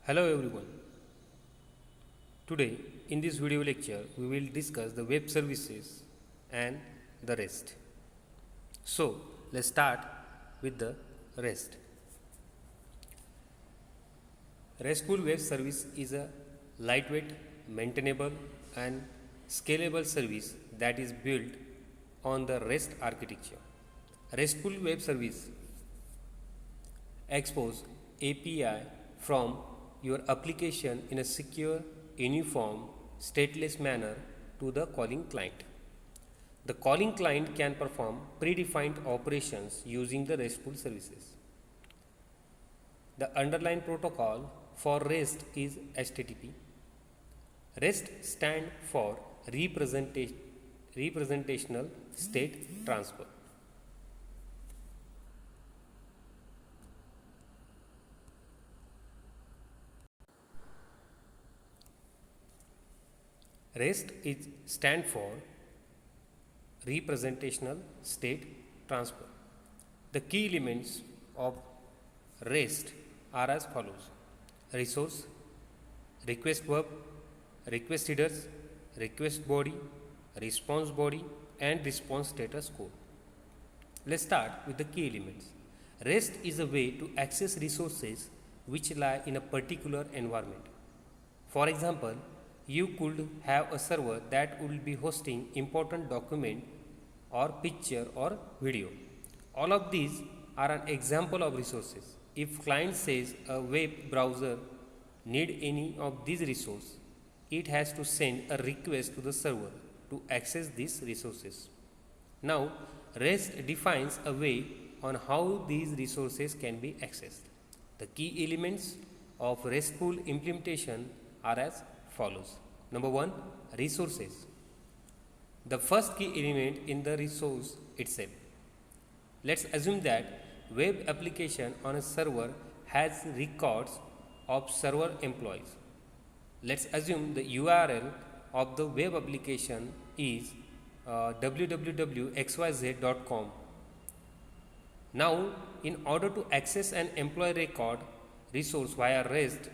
Hello everyone. Today in this video lecture we will discuss the web services and the REST. So let's start with the REST. RESTful web service is a lightweight, maintainable and scalable service that is built on the REST architecture. RESTful web service expose API from your application in a secure, uniform, stateless manner to the calling client. The calling client can perform predefined operations using the RESTful services. The underlying protocol for REST is HTTP. REST stands for representational state transfer. REST is stand for representational state transfer. The key elements of REST are as follows: resource, request verb, request headers, request body, response body and response status code. Let's start with the key elements. REST is a way to access resources which lie in a particular environment. For example, you could have a server that will be hosting important document or picture or video. All of these are an example of resources. If client says a web browser need any of these resources, it has to send a request to the server to access these resources. Now, REST defines a way on how these resources can be accessed. The key elements of RESTful implementation are as follows. Number one, resources. The first key element in the resource itself. Let's assume that web application on a server has records of server employees. Let's assume the URL of the web application is www.xyz.com. Now, in order to access an employee record resource via REST,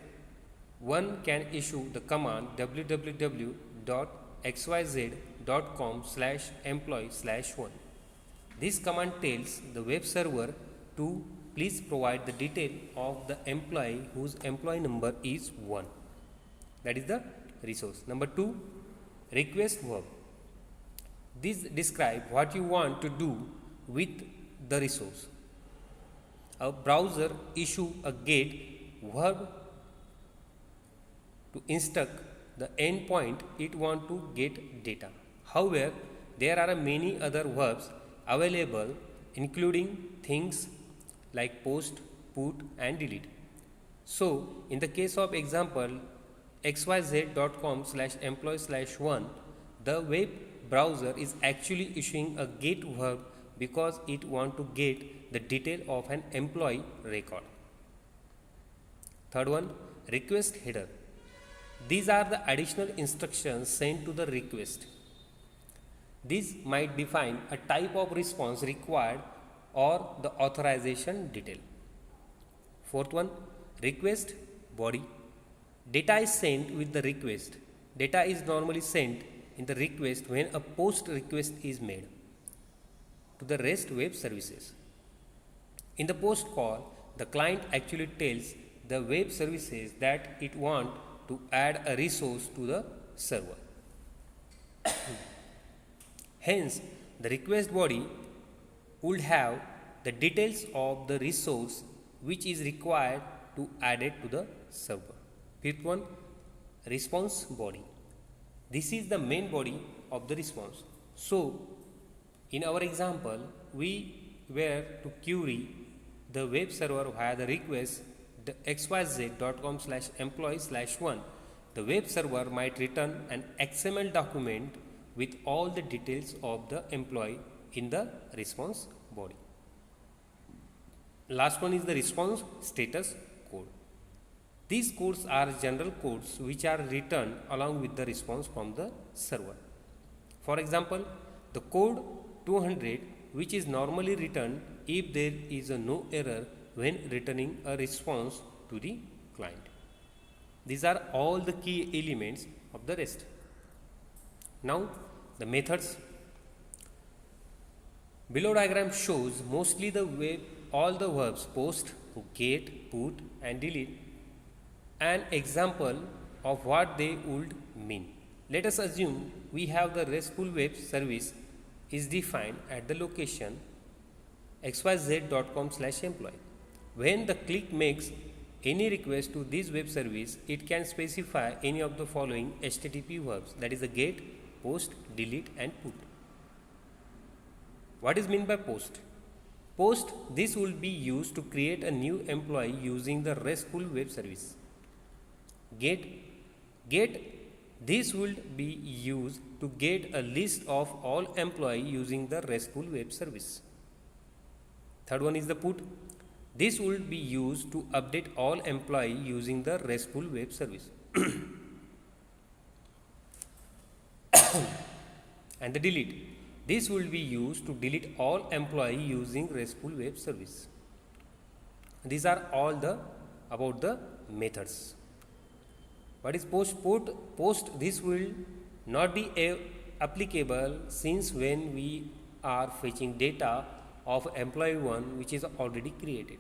one can issue the command www.xyz.com/employee/1. This command tells the web server to please provide the detail of the employee whose employee number is 1. That is the resource. Number 2, request verb. This describes what you want to do with the resource. A browser issue a get verb to instruct the endpoint it want to get data. However, there are many other verbs available, including things like post, put and delete. So, in the case of example xyz.com/employee/1, the web browser is actually issuing a get verb because it want to get the detail of an employee record. Third one, request header. These are the additional instructions sent to the request. These might define a type of response required or the authorization detail. Fourth one, request body. Data is sent with the request. Data is normally sent in the request when a post request is made to the REST web services. In the post call, the client actually tells the web services that it wants to add a resource to the server. Hence, the request body would have the details of the resource which is required to add it to the server. Fifth one, response body. This is the main body of the response. So, in our example, we were to query the web server via the request the xyz.com/employee/1. The web server might return an XML document with all the details of the employee in the response body. Last one is the response status code. These codes are general codes which are written along with the response from the server. For example, the code 200, which is normally written if there is no error when returning a response to the client. These are all the key elements of the REST. Now the methods. Below diagram shows mostly the way all the verbs post, get, put and delete, an example of what they would mean. Let us assume we have the RESTful web service is defined at the location xyz.com/employee. When the click makes any request to this web service, it can specify any of the following HTTP verbs, that is the get, post, delete and put. What is meant by post? Post, this will be used to create a new employee using the RESTful web service. Get, this will be used to get a list of all employees using the RESTful web service. Third one is the put. This will be used to update all employees using the RESTful web service. And the delete. This will be used to delete all employees using RESTful web service. These are all the about the methods. What is post? Post, this will not be applicable since when we are fetching data of employee 1 which is already created.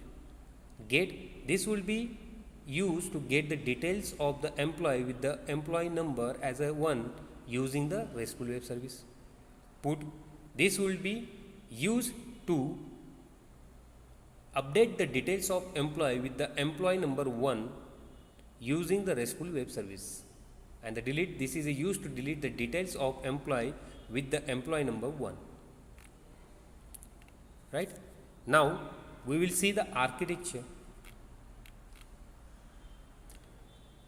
Get, this will be used to get the details of the employee with the employee number as a 1 using the RESTful web service. Put, this will be used to update the details of employee with the employee number 1 using the RESTful web service. And the delete, this is used to delete the details of employee with the employee number 1. Right? Now we will see the architecture.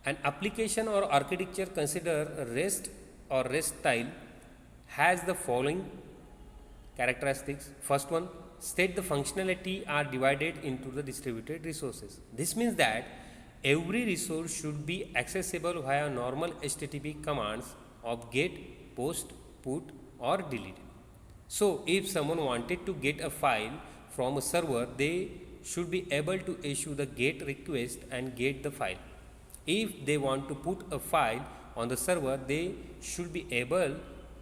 An application or architecture consider REST or REST style has the following characteristics. First one, state the functionality are divided into the distributed resources. This means that every resource should be accessible via normal HTTP commands of get, post, put or delete. So if someone wanted to get a file from a server, they should be able to issue the get request and get the file. If they want to put a file on the server, they should be able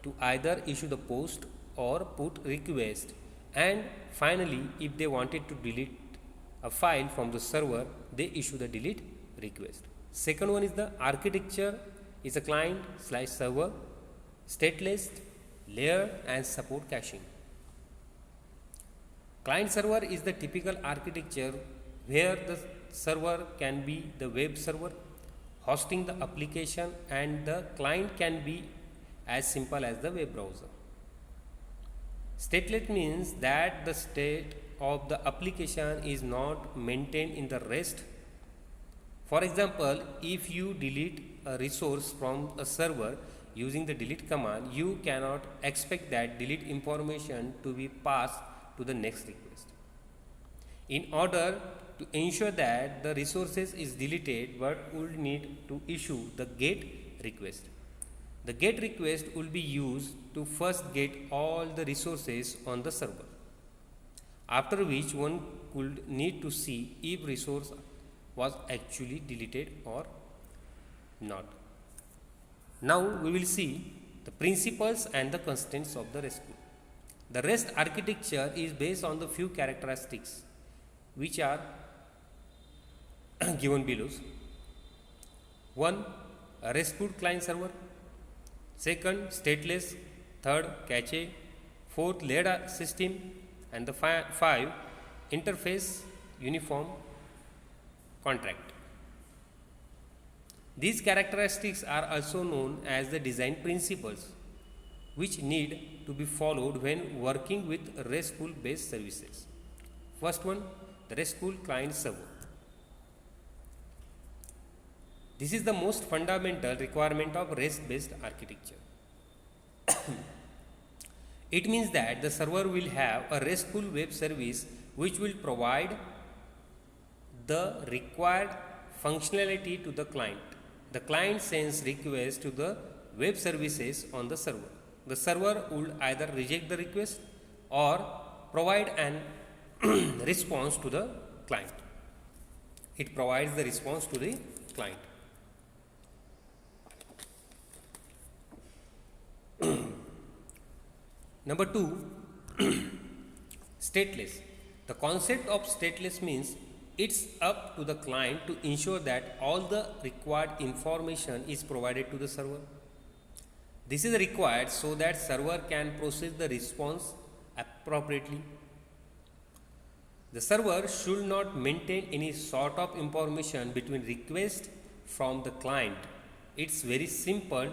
to either issue the post or put request. And finally, if they wanted to delete a file from the server, they issue the delete request. Second one is the architecture is a client/server, stateless, layer and support caching. Client server is the typical architecture where the server can be the web server hosting the application and the client can be as simple as the web browser. Stateless means that the state of the application is not maintained in the REST. For example, if you delete a resource from a server using the delete command, you cannot expect that delete information to be passed to the next request. In order to ensure that the resources is deleted, one would need to issue the get request. The get request will be used to first get all the resources on the server, after which one could need to see if resource was actually deleted or not. Now we will see the principles and the constraints of the RESTful. The REST architecture is based on the few characteristics which are given below. 1. A RESTful client server. Second, stateless. Third, cache. Fourth, layered system. And the 5, interface uniform contract. These characteristics are also known as the design principles which need to be followed when working with RESTful based services. First one, the RESTful client server. This is the most fundamental requirement of REST based architecture. It means that the server will have a RESTful web service which will provide the required functionality to the client. The client sends requests to the web services on the server. The server would either reject the request or provide an response to the client. It provides the response to the client. Number 2, stateless. The concept of stateless means it's up to the client to ensure that all the required information is provided to the server. This is required so that server can process the response appropriately. The server should not maintain any sort of information between request from the client. It's very simple,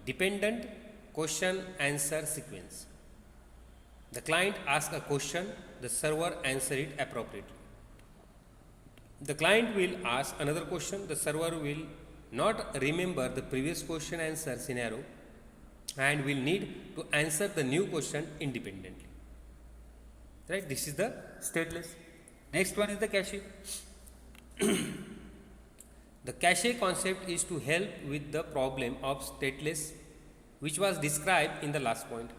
dependent question answer sequence. The client asks a question, the server answer it appropriately. The client will ask another question, the server will not remember the previous question answer scenario and will need to answer the new question independently. Right? This is the stateless. Next one is the cache. The cache concept is to help with the problem of stateless, which was described in the last point.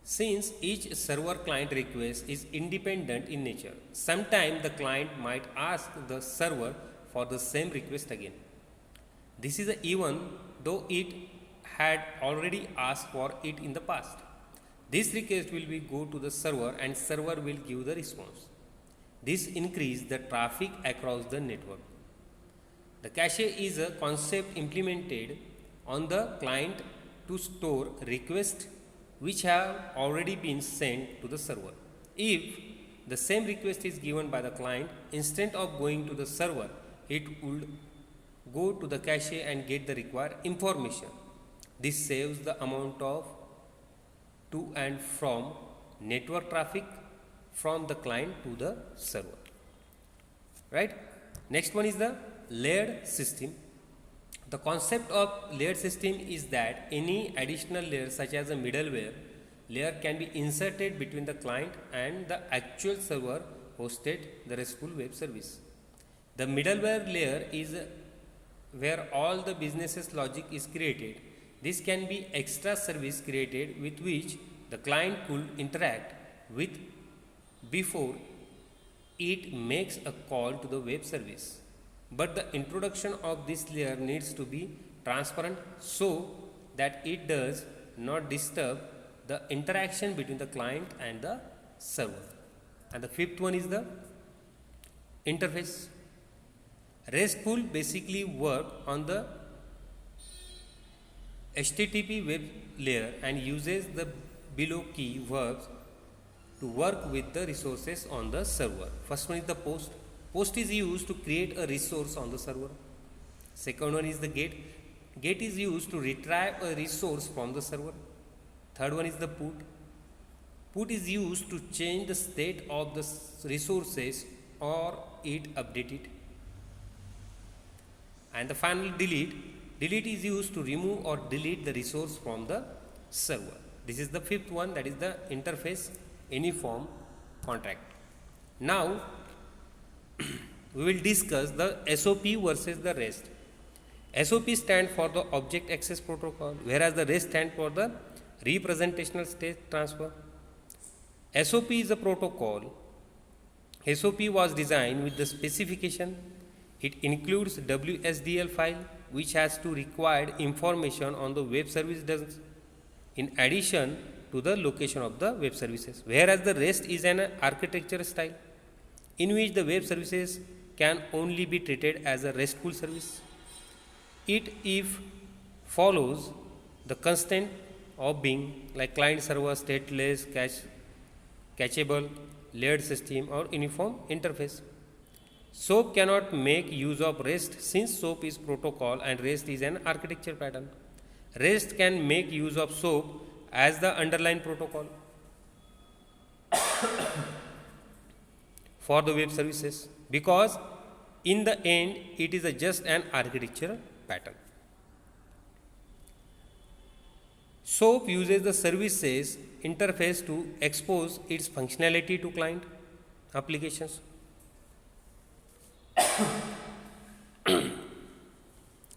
Since each server client request is independent in nature, sometimes the client might ask the server for the same request again. This is even though it had already asked for it in the past. This request will be go to the server and server will give the response. This increases the traffic across the network. The cache is a concept implemented on the client to store requests which have already been sent to the server. If the same request is given by the client, instead of going to the server, it would go to the cache and get the required information. This saves the amount of to and from network traffic from the client to the server. Right? Next one is the layered system. The concept of layered system is that any additional layer such as a middleware layer can be inserted between the client and the actual server hosted the RESTful web service. The middleware layer is where all the business's logic is created. This can be extra service created with which the client could interact with before it makes a call to the web service. But the introduction of this layer needs to be transparent so that it does not disturb the interaction between the client and the server. And the fifth one is the interface. RESTful basically work on the HTTP web layer and uses the below key verbs to work with the resources on the server. First one is the post. Post is used to create a resource on the server. Second one is the get. Get is used to retrieve a resource from the server. Third one is the put. Put is used to change the state of the resources or it update it. And the final delete. Delete is used to remove or delete the resource from the server. This is the fifth one, that is the interface uniform contract. Now we will discuss the SOP versus the REST. SOP stands for the Object Access Protocol, whereas the REST stands for the Representational State Transfer. SOP is a protocol. SOP was designed with the specification. It includes WSDL file which has to required information on the web service does in addition to the location of the web services, whereas the REST is an architecture style in which the web services can only be treated as a RESTful service. It if follows the constraint of being like client server, stateless, cacheable, layered system or uniform interface. SOAP cannot make use of REST since SOAP is protocol and REST is an architecture pattern. REST can make use of SOAP as the underlying protocol for the web services because in the end it is just an architecture pattern. SOAP uses the services interface to expose its functionality to client applications.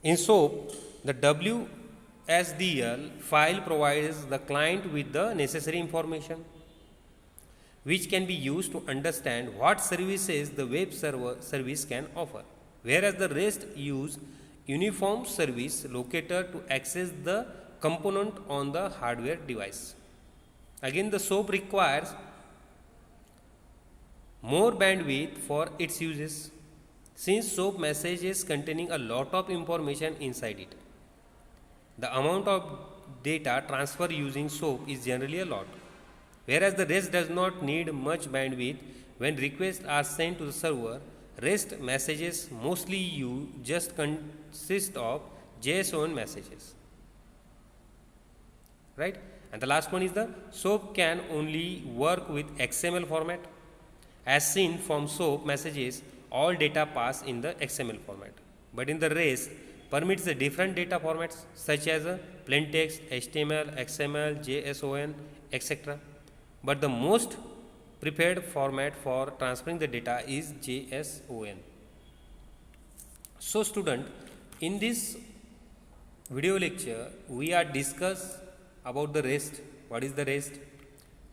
In SOAP, the WSDL file provides the client with the necessary information which can be used to understand what services the web server service can offer, whereas the REST use uniform service locator to access the component on the hardware device. Again, the SOAP requires more bandwidth for its uses, since SOAP messages containing a lot of information inside it. The amount of data transfer using SOAP is generally a lot, whereas the REST does not need much bandwidth. When requests are sent to the server, REST messages mostly just consist of JSON messages, right? And the last one is the SOAP can only work with XML format. As seen from SOAP messages, all data pass in the XML format, but in the REST permits the different data formats such as plain text, HTML, XML, JSON, etc. But the most preferred format for transferring the data is JSON. So student, in this video lecture we are discuss about the REST. What is the REST?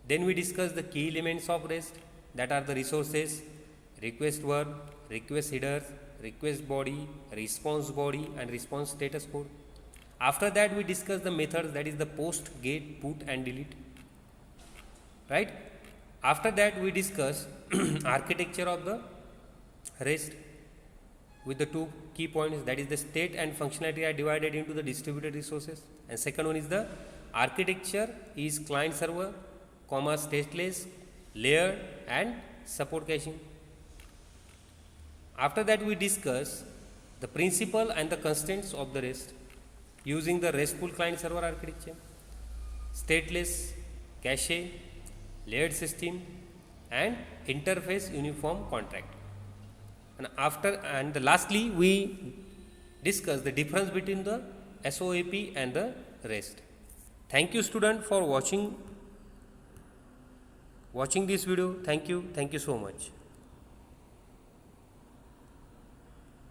Then we discuss the key elements of REST, that are the resources, request verb, request headers, request body, response body, and response status code. After that we discuss the methods, that is the post, get, put and delete, right? After that we discuss architecture of the REST with the two key points, that is the state and functionality are divided into the distributed resources, and second one is the architecture is client server, stateless, layered and support caching. After that we discuss the principle and the constraints of the REST using the RESTful client server architecture, stateless, cache, layered system and interface uniform contract. And lastly we discuss the difference between the SOAP and the REST. Thank you student for watching this video. Thank you so much.